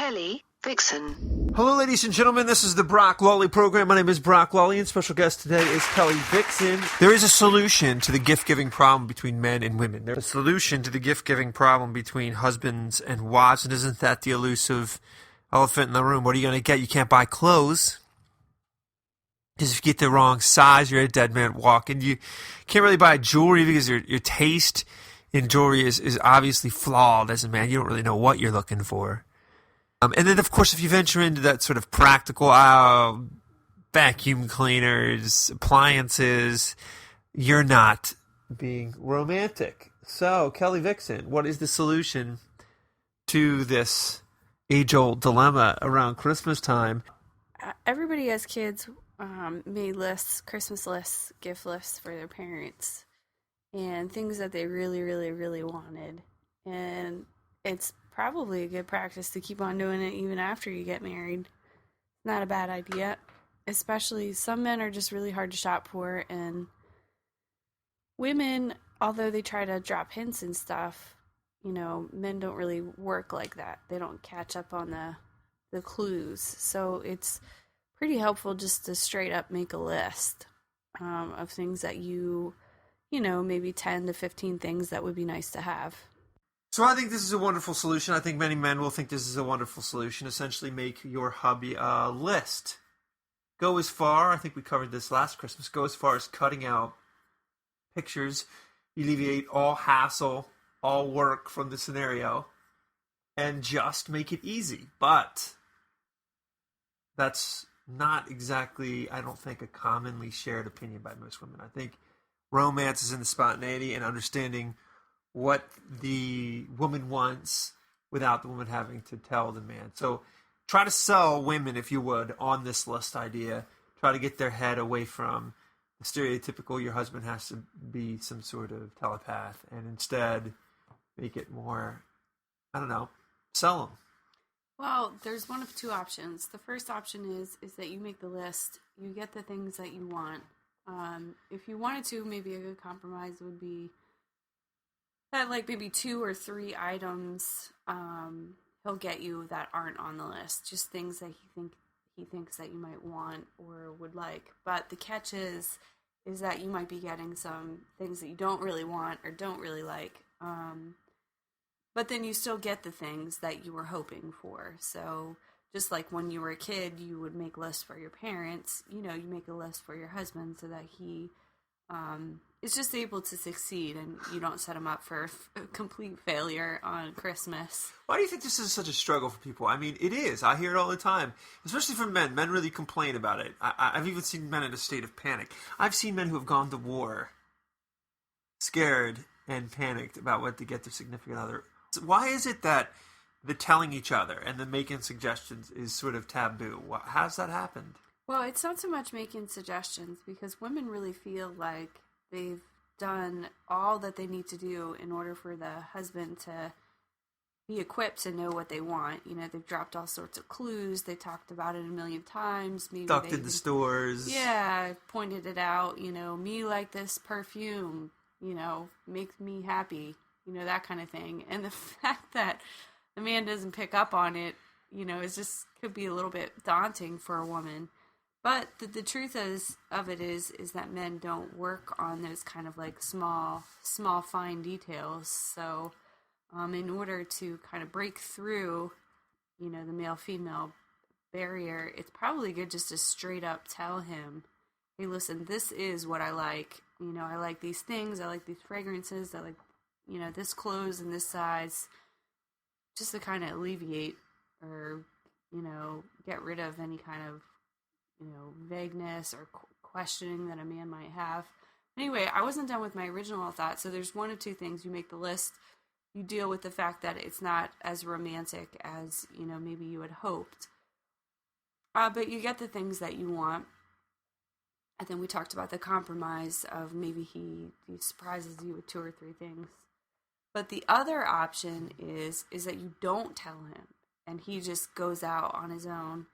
Kelly, Vixen. Hello, ladies and gentlemen. This is the Brock Lawley program. My name is Brock Lawley, and special guest today is Kelly Vixen. There is a solution to the gift-giving problem between men and women. There's a solution to the gift-giving problem between husbands and wives, and isn't that the elusive elephant in the room? What are you going to get? You can't buy clothes, because if you get the wrong size, you're a dead man walking. You can't really buy jewelry because your taste in jewelry is obviously flawed as a man. You don't really know what you're looking for. And then, of course, if you venture into that sort of practical vacuum cleaners, appliances, you're not being romantic. So, Kelly Vixen, what is the solution to this age-old dilemma around Christmas time? Everybody as kids made lists, Christmas lists, gift lists for their parents, and things that they really, really, really wanted. And it's probably a good practice to keep on doing it even after you get married. Not a bad idea. Especially some men are just really hard to shop for, and women, although they try to drop hints and stuff, men don't really work like that. They don't catch up on the clues. So it's pretty helpful just to straight up make a list of things that maybe 10 to 15 things that would be nice to have. So I think this is a wonderful solution. I think many men will think this is a wonderful solution. Essentially make your hubby a list. Go as far, I think we covered this last Christmas, go as far as cutting out pictures. You alleviate all hassle, all work from the scenario, and just make it easy. But that's not exactly, I don't think, a commonly shared opinion by most women. I think romance is in the spontaneity and understanding what the woman wants without the woman having to tell the man. So try to sell women, if you would, on this list idea. Try to get their head away from the stereotypical your husband has to be some sort of telepath, and instead make it more, sell them. Well, there's one of two options. The first option is that you make the list. You get the things that you want. If you wanted to, maybe a good compromise would be that maybe 2 or 3 items he'll get you that aren't on the list. Just things that he thinks that you might want or would like. But the catch is that you might be getting some things that you don't really want or don't really like. But then you still get the things that you were hoping for. So just like when you were a kid, you would make lists for your parents. You make a list for your husband so that he is just able to succeed and you don't set him up for a complete failure on Christmas. Why do you think this is such a struggle for people? I mean, it is. I hear it all the time, especially from men. Men really complain about it. I've even seen men in a state of panic. I've seen men who have gone to war scared and panicked about what to get their significant other. Why is it that the telling each other and the making suggestions is sort of taboo? How's that happened? Well, it's not so much making suggestions because women really feel like they've done all that they need to do in order for the husband to be equipped to know what they want. They've dropped all sorts of clues. They talked about it a million times. Maybe ducked in the stores. Yeah, pointed it out. Me like this perfume, makes me happy. That kind of thing. And the fact that the man doesn't pick up on it, is just could be a little bit daunting for a woman. But the truth of it is that men don't work on those kind of small, fine details. So in order to kind of break through, the male-female barrier, it's probably good just to straight up tell him, hey, listen, this is what I like. I like these things. I like these fragrances. I like, this clothes and this size. Just to kind of alleviate or, get rid of any kind of vagueness or questioning that a man might have. Anyway, I wasn't done with my original thought. So there's one of two things. You make the list. You deal with the fact that it's not as romantic as, maybe you had hoped. But you get the things that you want. And then we talked about the compromise of maybe he surprises you with 2 or 3 things. But the other option is that you don't tell him. And he just goes out on his own.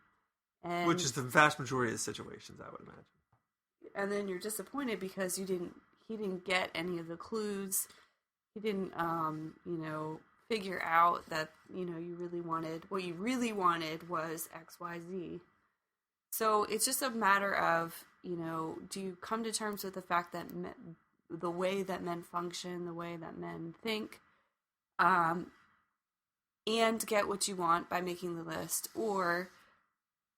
Which is the vast majority of the situations, I would imagine. And then you're disappointed because he didn't get any of the clues. He didn't, figure out that, you know, what you really wanted was XYZ. So it's just a matter of, you know, do you come to terms with the fact that the way that men function, the way that men think, and get what you want by making the list, or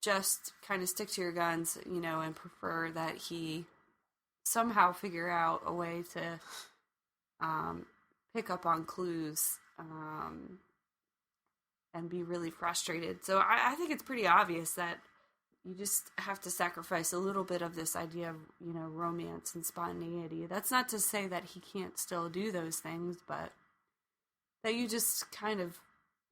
just kind of stick to your guns, you know, and prefer that he somehow figure out a way to pick up on clues and be really frustrated. So I think it's pretty obvious that you just have to sacrifice a little bit of this idea of, you know, romance and spontaneity. That's not to say that he can't still do those things, but that you just kind of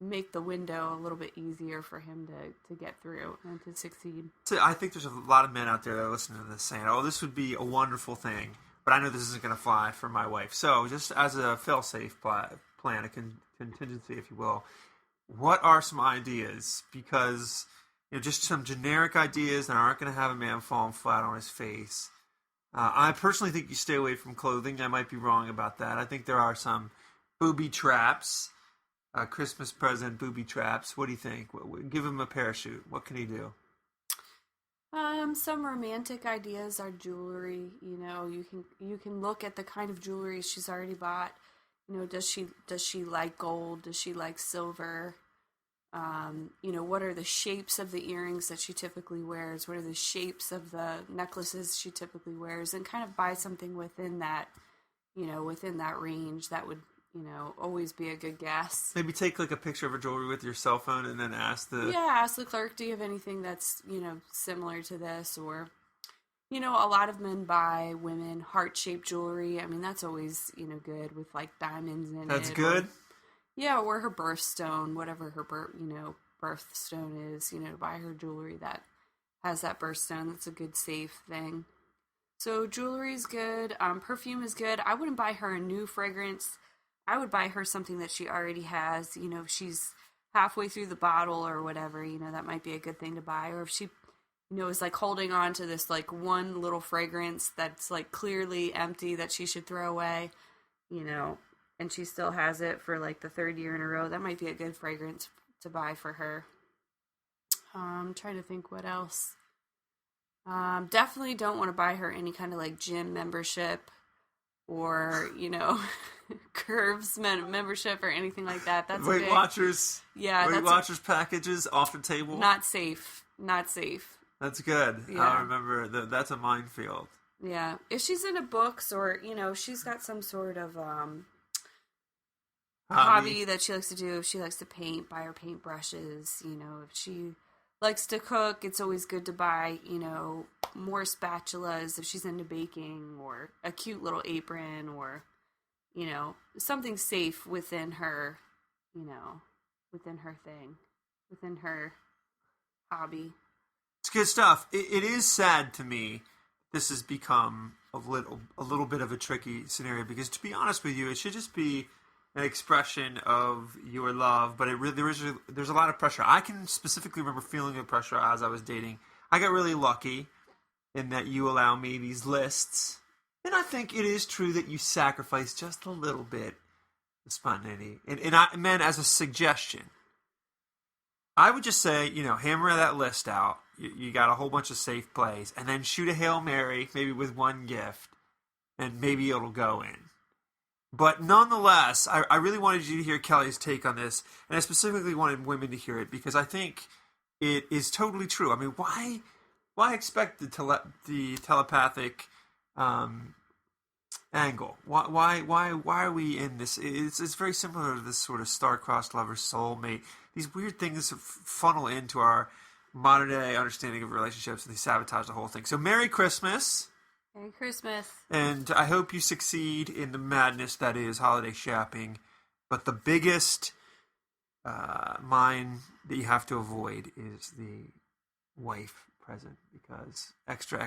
make the window a little bit easier for him to get through and to succeed. So I think there's a lot of men out there that are listening to this saying, oh, this would be a wonderful thing, but I know this isn't going to fly for my wife. So just as a fail-safe plan, a contingency, if you will, what are some ideas? Because, you know, just some generic ideas that aren't going to have a man falling flat on his face. I personally think you stay away from clothing. I might be wrong about that. I think there are some booby traps, Christmas present booby traps. What do you think? Give him a parachute. What can he do? Some romantic ideas are jewelry. You know, you can look at the kind of jewelry she's already bought. You know, does she like gold? Does she like silver? You know, what are the shapes of the earrings that she typically wears? What are the shapes of the necklaces she typically wears? And kind of buy something within that, you know, within that range. That would, you know, always be a good guess. Maybe take like a picture of her jewelry with your cell phone and then ask the clerk, do you have anything that's, you know, similar to this? Or, you know, a lot of men buy women heart-shaped jewelry. I mean, that's always, you know, good with like diamonds in it. That's good? Or her birthstone, whatever her birthstone is, you know, buy her jewelry that has that birthstone. That's a good, safe thing. So jewelry is good. Perfume is good. I wouldn't buy her a new fragrance. I would buy her something that she already has. You know, if she's halfway through the bottle or whatever, you know, that might be a good thing to buy. Or if she, you know, is like holding on to this like one little fragrance that's like clearly empty that she should throw away, you know, and she still has it for like the third year in a row, that might be a good fragrance to buy for her. I'm trying to think what else. Definitely don't want to buy her any kind of like gym membership or, you know, Curves membership or anything like that. That's Weight Watchers. Yeah, Weight Watchers packages off the table. Not safe. That's good. Yeah. I remember that's a minefield. Yeah, if she's into books or, you know, she's got some sort of hobby that she likes to do. If she likes to paint, buy her paint brushes. You know, if she likes to cook, it's always good to buy, you know, more spatulas if she's into baking, or a cute little apron, or, you know, something safe within her, you know, within her thing, within her hobby. It's good stuff. It is sad to me this has become a little bit of a tricky scenario, because to be honest with you, it should just be an expression of your love, but there's a lot of pressure. I can specifically remember feeling the pressure as I was dating. I got really lucky in that you allow me these lists, and I think it is true that you sacrifice just a little bit of spontaneity. And I meant as a suggestion, I would just say, you know, hammer that list out. You got a whole bunch of safe plays, and then shoot a Hail Mary, maybe with one gift, and maybe it'll go in. But nonetheless, I really wanted you to hear Kelly's take on this, and I specifically wanted women to hear it, because I think it is totally true. I mean, why expect the telepathic angle? Why are we in this? It's very similar to this sort of star-crossed lover, soulmate. These weird things funnel into our modern day understanding of relationships, and they sabotage the whole thing. So Merry Christmas. Merry Christmas. And I hope you succeed in the madness that is holiday shopping. But the biggest mine that you have to avoid is the wife present, because extra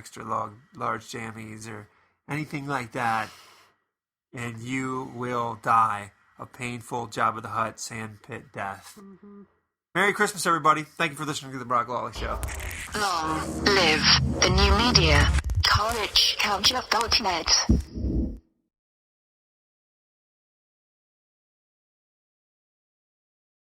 large jammies or anything like that, and you will die a painful Jabba the Hutt sandpit death. Mm-hmm. Merry Christmas, everybody. Thank you for listening to The Brock Lawley Show. Long live the new media. CollegeCountry.net